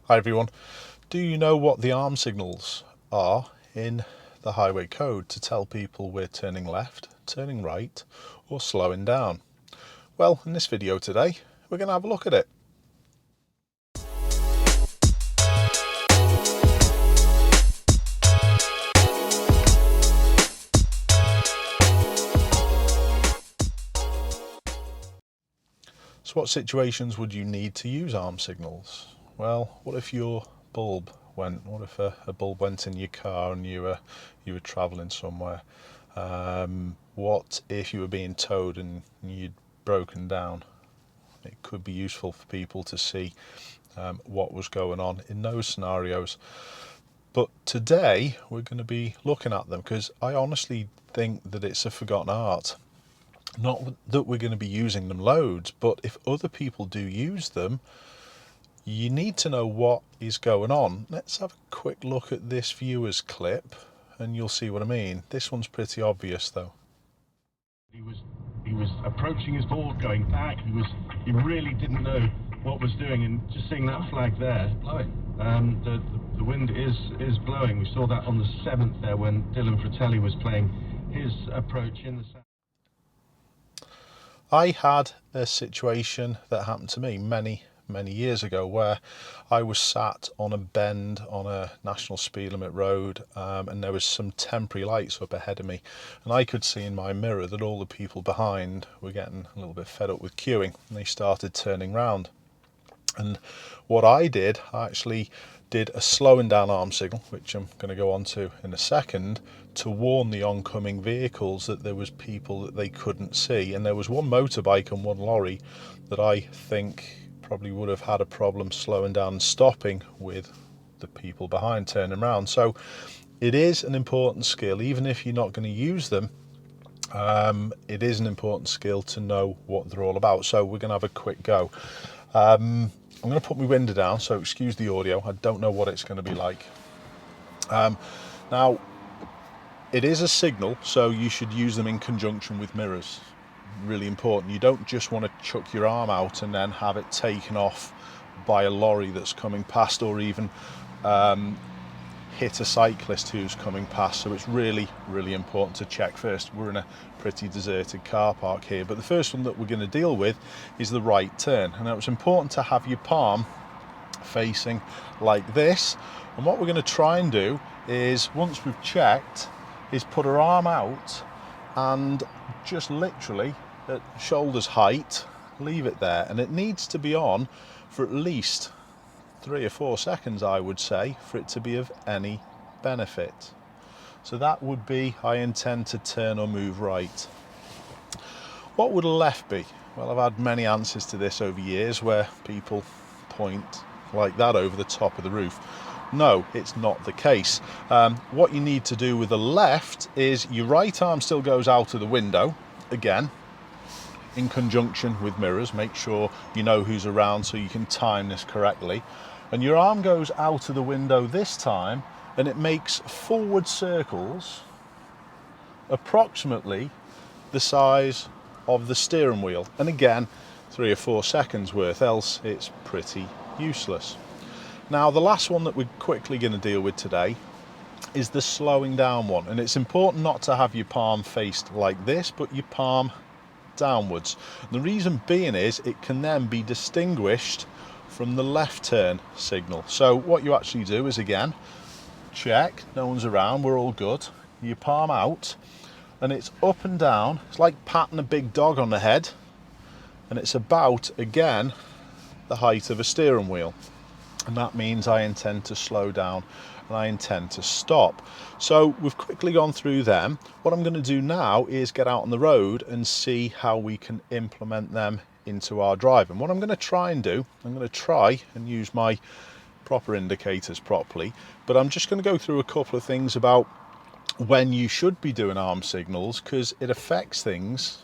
Hi everyone. Do you know what the arm signals are in the highway code to tell people we're turning left, turning right, or slowing down? Well, in this video today, we're going to have a look at it. So what situations would you need to use arm signals? Well, what if your bulb went? What if a bulb went in your car and you were travelling somewhere? What if you were being towed and you'd broken down? It could be useful for people to see what was going on in those scenarios. But today we're going to be looking at them because I honestly think that it's a forgotten art. Not that we're going to be using them loads, but if other people do use them, you need to know what is going on. Let's have a quick look at this viewer's clip and you'll see what I mean. This one's pretty obvious though. He was approaching his board, going back. He really didn't know what was doing, and just seeing that flag there, blowing. The wind is blowing. We saw that on the 7th there when Dylan Fratelli was playing his approach in the south. I had a situation that happened to me many years ago where I was sat on a bend on a national speed limit road and there was some temporary lights up ahead of me, and I could see in my mirror that all the people behind were getting a little bit fed up with queuing and they started turning round. And what I actually did a slowing down arm signal, which I'm going to go on to in a second, to warn the oncoming vehicles that there was people that they couldn't see. And there was one motorbike and one lorry that I think probably would have had a problem slowing down and stopping with the people behind turning around. So it is an important skill, even if you're not going to use them. It is an important skill to know what they're all about. So we're going to have a quick go. I'm going to put my window down, so excuse the audio. I don't know what it's going to be like. Now, it is a signal, so you should use them in conjunction with mirrors. Really important. You don't just want to chuck your arm out and then have it taken off by a lorry that's coming past, or even hit a cyclist who's coming past. So it's really important to check first. We're in a pretty deserted car park here, but the first one that we're going to deal with is the right turn. And it's important to have your palm facing like this, and what we're going to try and do is, once we've checked, is put our arm out and just literally at shoulder's height leave it there, and it needs to be on for at least 3 or 4 seconds, I would say, for it to be of any benefit. So that would be, I intend to turn or move right. What would a left be? Well, I've had many answers to this over years where people point like that over the top of the roof. No, it's not the case. What you need to do with the left is your right arm still goes out of the window, again, in conjunction with mirrors. Make sure you know who's around so you can time this correctly. And your arm goes out of the window this time, and it makes forward circles approximately the size of the steering wheel. And again, 3 or 4 seconds worth, else it's pretty useless. Now, the last one that we're quickly going to deal with today is the slowing down one. And it's important not to have your palm faced like this, but your palm downwards. The reason being is it can then be distinguished from the left turn signal. So what you actually do is, again, check, no one's around, we're all good. Your palm out, and it's up and down. It's like patting a big dog on the head, and it's about, again, the height of a steering wheel. And that means I intend to slow down and I intend to stop. So we've quickly gone through them. What I'm going to do now is get out on the road and see how we can implement them into our drive. And what I'm going to try and do, I'm going to try and use my proper indicators properly, but I'm just going to go through a couple of things about when you should be doing arm signals, because it affects things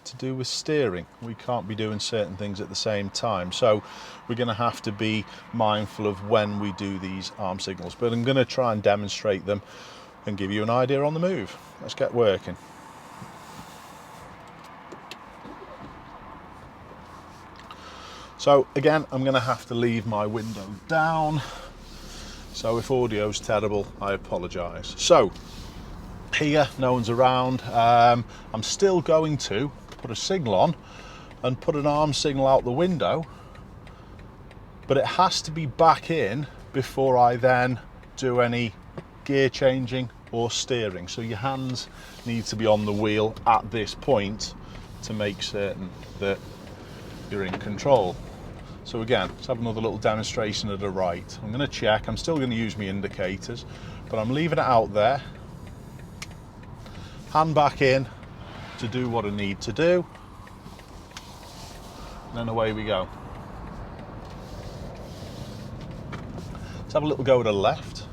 to do with steering. We can't be doing certain things at the same time, so we're going to have to be mindful of when we do these arm signals. But I'm going to try and demonstrate them and give you an idea on the move. Let's get working. So again, I'm going to have to leave my window down. So if audio's terrible, I apologise. So here, no one's around. I'm still going to put a signal on and put an arm signal out the window, but it has to be back in before I then do any gear changing or steering. So your hands need to be on the wheel at this point to make certain that you're in control. So again, let's have another little demonstration of the right. I'm going to check. I'm still going to use my indicators, but I'm leaving it out there. Hand back in to do what I need to do. And then away we go. Let's have a little go to the left.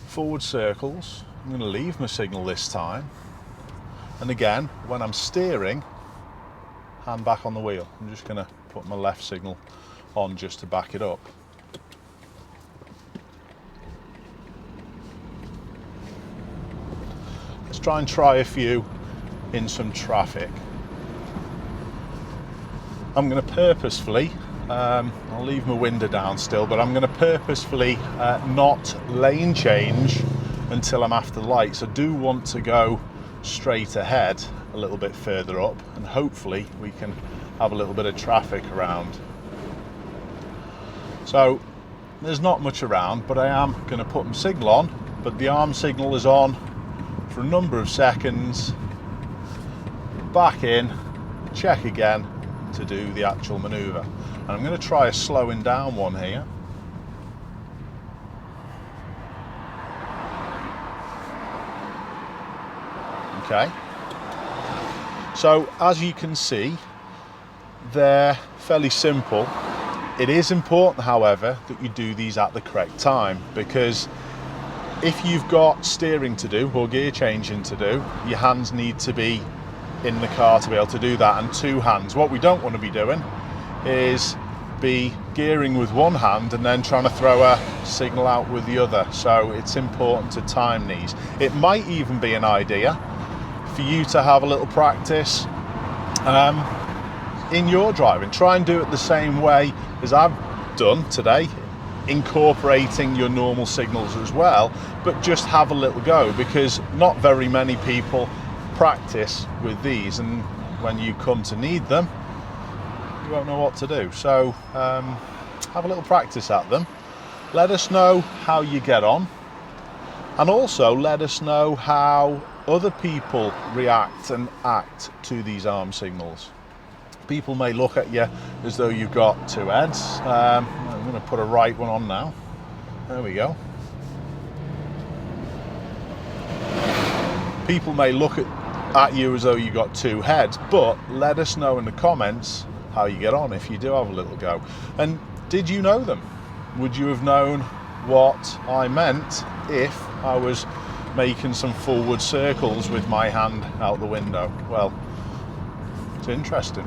Forward circles. I'm going to leave my signal this time. And again, when I'm steering, hand back on the wheel. I'm just going to put my left signal on just to back it up. Let's try a few in some traffic. I'm going to purposefully, I'll leave my window down still, but I'm going to purposefully not lane change until I'm after the lights. I do want to go straight ahead a little bit further up, and hopefully we can have a little bit of traffic around. So there's not much around, but I am going to put my signal on, but the arm signal is on for a number of seconds, back in, check again to do the actual maneuver. And I'm going to try a slowing down one here. Okay, so as you can see, they're fairly simple. It is important, however, that you do these at the correct time, because if you've got steering to do or gear changing to do, your hands need to be in the car to be able to do that, and two hands. What we don't want to be doing is be gearing with one hand and then trying to throw a signal out with the other. So it's important to time these. It might even be an idea for you to have a little practice in your driving. Try and do it the same way as I've done today, incorporating your normal signals as well, but just have a little go, because not very many people practice with these, and when you come to need them, you won't know what to do. So have a little practice at them. Let us know how you get on, and also let us know how other people react and act to these arm signals. People may look at you as though you've got two heads. I'm going to put a right one on now. There we go. People may look at you as though you've got two heads, but let us know in the comments how you get on if you do have a little go. And did you know them? Would you have known what I meant if I was making some forward circles with my hand out the window? Well, it's interesting.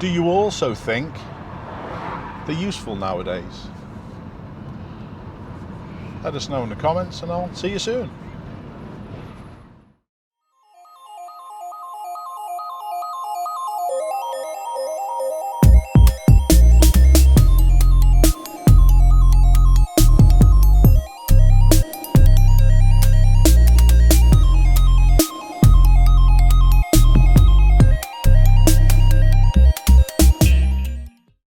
Do you also think they're useful nowadays? Let us know in the comments, and I'll see you soon.